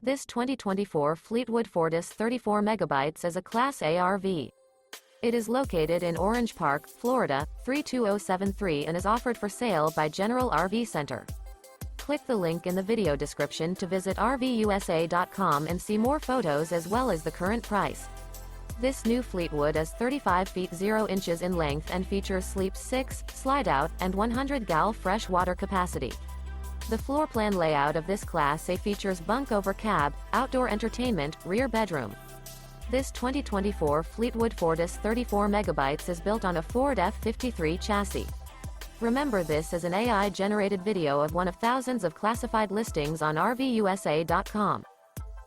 This 2024 Fleetwood Fortis 34MB is a Class A RV. It is located in Orange Park, Florida, 32073 and is offered for sale by General RV Center. Click the link in the video description to visit RVUSA.com and see more photos as well as the current price. This new Fleetwood is 35 feet 0 inches in length and features sleep 6, slide-out, and 100 gal fresh water capacity. The floor plan layout of this Class A features bunk over cab, outdoor entertainment, rear bedroom. This 2024 Fleetwood Fortis 34MB is built on a Ford F53 chassis. Remember, this is an AI-generated video of one of thousands of classified listings on RVUSA.com.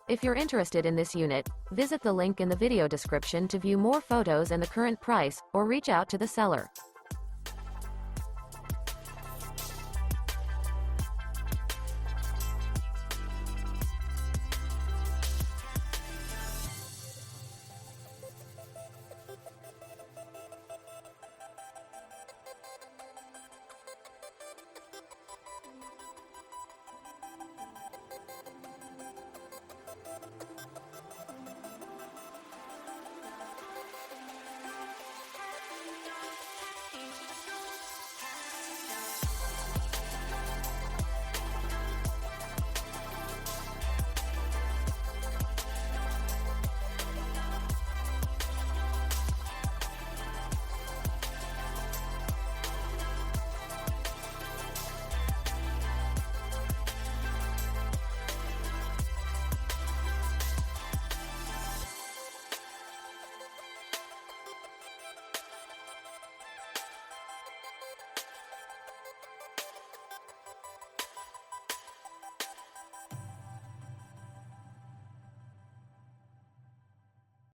If you're interested in this unit, visit the link in the video description to view more photos and the current price, or reach out to the seller.